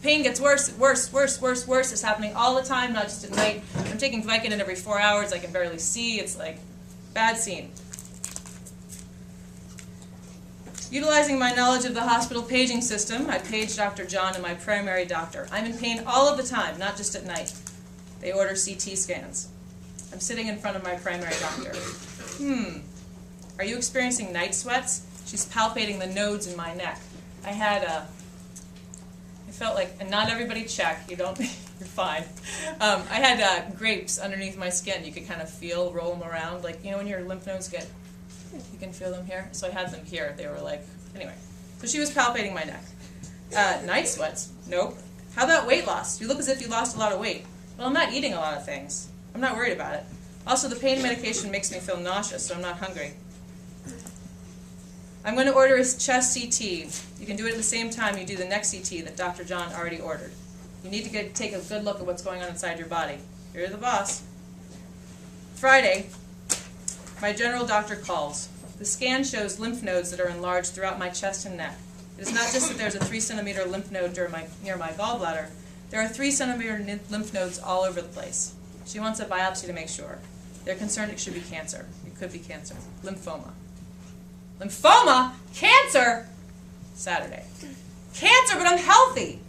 pain gets worse, worse, worse, worse, worse. It's happening all the time, not just at night. I'm taking Vicodin every 4 hours. I can barely see. It's like bad scene. Utilizing my knowledge of the hospital paging system, I page Dr. John and my primary doctor. I'm in pain all of the time, not just at night. They order CT scans. I'm sitting in front of my primary doctor. Are you experiencing night sweats? She's palpating the nodes in my neck. I felt like, and not everybody check, you don't, you're fine. I had grapes underneath my skin. You could kind of feel, roll them around, like, when your lymph nodes get, you can feel them here. So I had them here. They were like, anyway. So she was palpating my neck. Night sweats? Nope. How about weight loss? You look as if you lost a lot of weight. Well, I'm not eating a lot of things. I'm not worried about it. Also, the pain medication makes me feel nauseous, so I'm not hungry. I'm going to order a chest CT. You can do it at the same time you do the neck CT that Dr. John already ordered. You need to take a good look at what's going on inside your body. You're the boss. Friday, my general doctor calls. The scan shows lymph nodes that are enlarged throughout my chest and neck. It is not just that there's a 3-centimeter lymph node near my gallbladder. There are 3-centimeter lymph nodes all over the place. She wants a biopsy to make sure. They're concerned it should be cancer. It could be cancer. Lymphoma. Lymphoma? Cancer? Saturday. Cancer, but I'm healthy.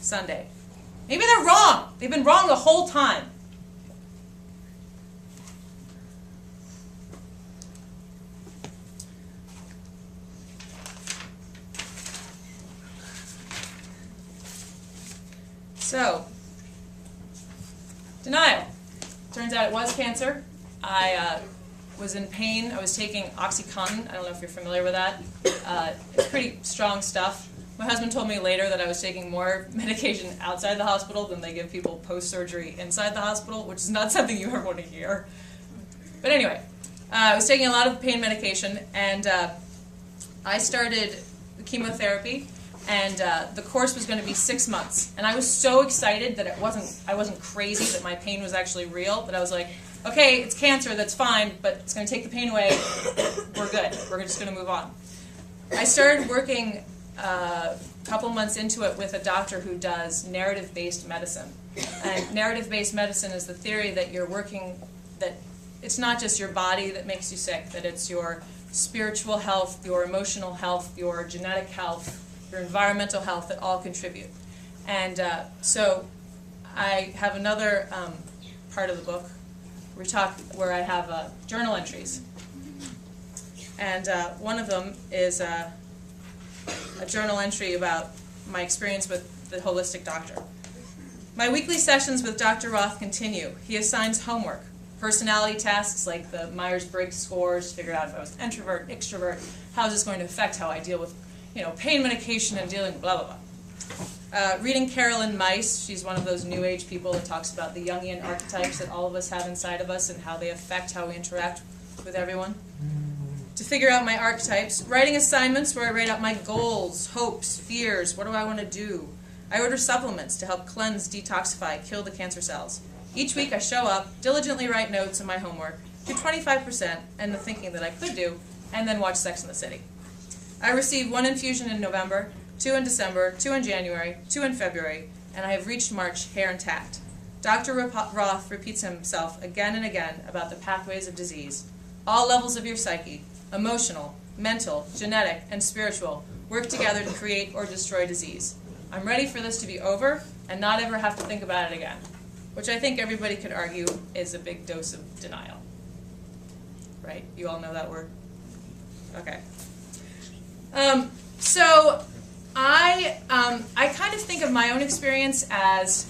Sunday. Maybe they're wrong. They've been wrong the whole time. So, denial. Turns out it was cancer. I was in pain. I was taking OxyContin. I don't know if you're familiar with that. It's pretty strong stuff. My husband told me later that I was taking more medication outside the hospital than they give people post-surgery inside the hospital, which is not something you ever want to hear. But anyway, I was taking a lot of pain medication, and I started the chemotherapy. And the course was going to be 6 months, and I was so excited that I wasn't crazy, that my pain was actually real. That I was like, okay, it's cancer, that's fine, but it's going to take the pain away. We're good. We're just going to move on. I started working a couple months into it with a doctor who does narrative-based medicine. And narrative-based medicine is the theory that you're working, that it's not just your body that makes you sick, that it's your spiritual health, your emotional health, your genetic health, your environmental health that all contribute. And so I have another part of the book where I have journal entries. And one of them is a journal entry about my experience with the holistic doctor. My weekly sessions with Dr. Roth continue. He assigns homework, personality tasks like the Myers-Briggs scores to figure out if I was introvert, extrovert, how is this going to affect how I deal with pain medication and dealing with blah, blah, blah. Reading Carolyn Myss, she's one of those new age people that talks about the Jungian archetypes that all of us have inside of us and how they affect how we interact with everyone. To figure out my archetypes. Writing assignments where I write out my goals, hopes, fears, what do I want to do. I order supplements to help cleanse, detoxify, kill the cancer cells. Each week I show up, diligently write notes on my homework, do 25% and the thinking that I could do, and then watch Sex and the City. I received 1 infusion in November, 2 in December, 2 in January, 2 in February, and I have reached March hair intact. Dr. Roth repeats himself again and again about the pathways of disease. All levels of your psyche, emotional, mental, genetic, and spiritual, work together to create or destroy disease. I'm ready for this to be over and not ever have to think about it again, which I think everybody could argue is a big dose of denial. Right? You all know that word? Okay. So I kind of think of my own experience as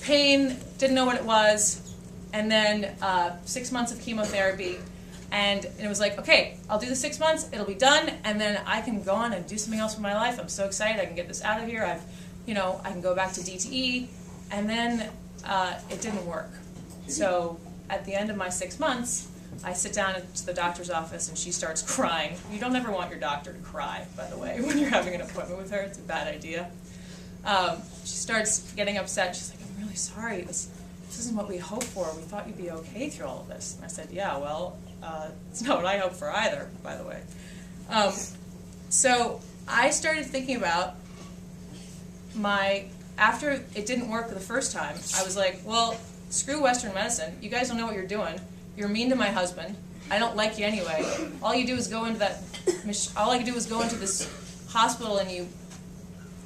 pain, didn't know what it was, and then 6 months of chemotherapy, and it was like, okay, I'll do the 6 months, it'll be done, and then I can go on and do something else with my life. I'm so excited, I can get this out of here. I can go back to DTE, and then it didn't work. So at the end of my 6 months, I sit down to the doctor's office and she starts crying. You don't ever want your doctor to cry, by the way, when you're having an appointment with her. It's a bad idea. She starts getting upset. She's like, I'm really sorry. This isn't what we hoped for. We thought you'd be okay through all of this. And I said, yeah, well, it's not what I hoped for either, by the way. So I started thinking about after it didn't work the first time, I was like, well, screw Western medicine. You guys don't know what you're doing. You're mean to my husband. I don't like you anyway. All you do is go into this hospital and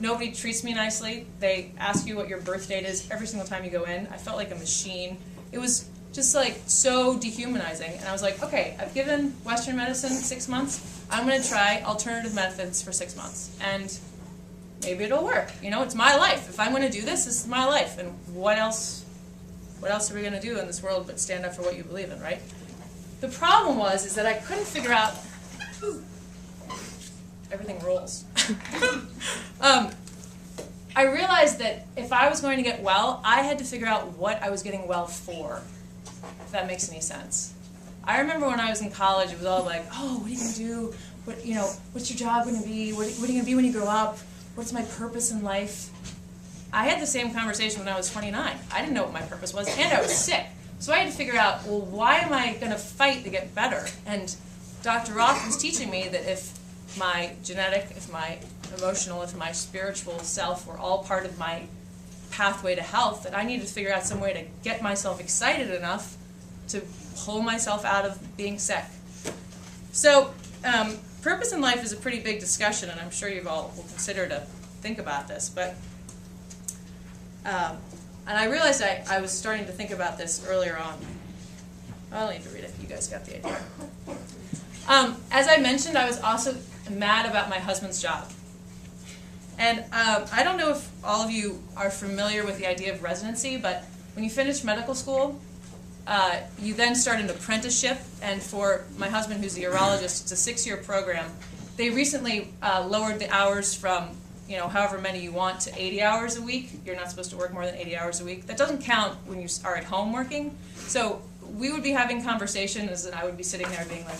nobody treats me nicely. They ask you what your birth date is every single time you go in. I felt like a machine. It was just like so dehumanizing. And I was like, okay, I've given Western medicine 6 months. I'm going to try alternative methods for 6 months. And maybe it'll work. You know, it's my life. If I'm going to do this, this is my life. And what else are we going to do in this world but stand up for what you believe in, right? The problem is that I couldn't figure out, everything rolls. I realized that if I was going to get well, I had to figure out what I was getting well for, if that makes any sense. I remember when I was in college, it was all like, oh, what are you going to do? What's your job going to be? What are you going to be when you grow up? What's my purpose in life? I had the same conversation when I was 29. I didn't know what my purpose was, and I was sick. So I had to figure out, well, why am I going to fight to get better? And Dr. Roth was teaching me that if my genetic, if my emotional, if my spiritual self were all part of my pathway to health, that I needed to figure out some way to get myself excited enough to pull myself out of being sick. So purpose in life is a pretty big discussion, and I'm sure you all will consider to think about this. But and I realized I was starting to think about this earlier on. I don't need to read it. You guys got the idea. As I mentioned, I was also mad about my husband's job. And I don't know if all of you are familiar with the idea of residency, but when you finish medical school, you then start an apprenticeship. And for my husband, who's a urologist, it's a 6-year program. They recently lowered the hours from however many you want to 80 hours a week. You're not supposed to work more than 80 hours a week. That doesn't count when you are at home working. So we would be having conversations, and I would be sitting there being like,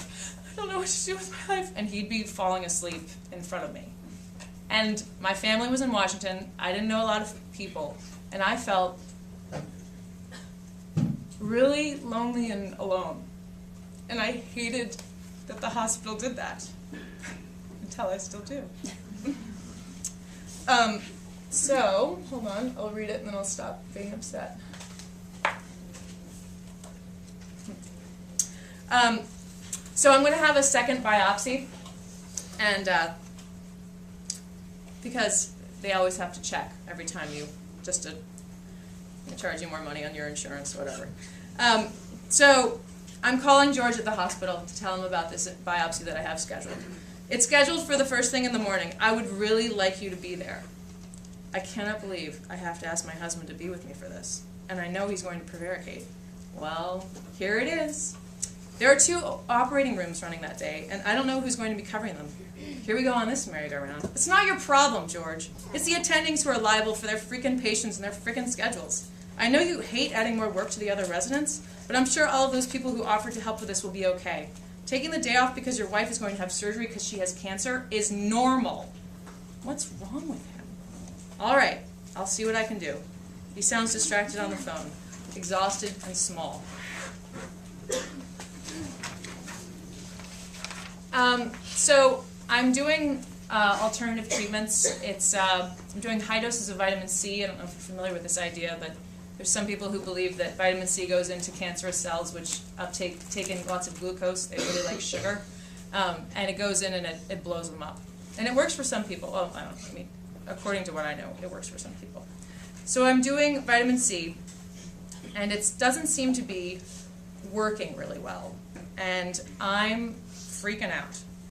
I don't know what to do with my life. And he'd be falling asleep in front of me. And my family was in Washington. I didn't know a lot of people. And I felt really lonely and alone. And I hated that the hospital did that. Until I still do. So, hold on, I'll read it and then I'll stop being upset. So I'm going to have a second biopsy, and because they always have to check every time just to charge you more money on your insurance or whatever. So I'm calling George at the hospital to tell him about this biopsy that I have scheduled. It's scheduled for the first thing in the morning. I would really like you to be there. I cannot believe I have to ask my husband to be with me for this. And I know he's going to prevaricate. Well, here it is. There are 2 operating rooms running that day, and I don't know who's going to be covering them. Here we go on this merry-go-round. It's not your problem, George. It's the attendings who are liable for their freaking patients and their freaking schedules. I know you hate adding more work to the other residents, but I'm sure all of those people who offered to help with this will be okay. Taking the day off because your wife is going to have surgery because she has cancer is normal. What's wrong with him? All right, I'll see what I can do. He sounds distracted on the phone, exhausted and small. So I'm doing alternative treatments. I'm doing high doses of vitamin C. I don't know if you're familiar with this idea, but there's some people who believe that vitamin C goes into cancerous cells, which take in lots of glucose. They really like sugar. And it goes in and it blows them up. And it works for some people. Well, according to what I know, it works for some people. So I'm doing vitamin C, and it doesn't seem to be working really well. And I'm freaking out.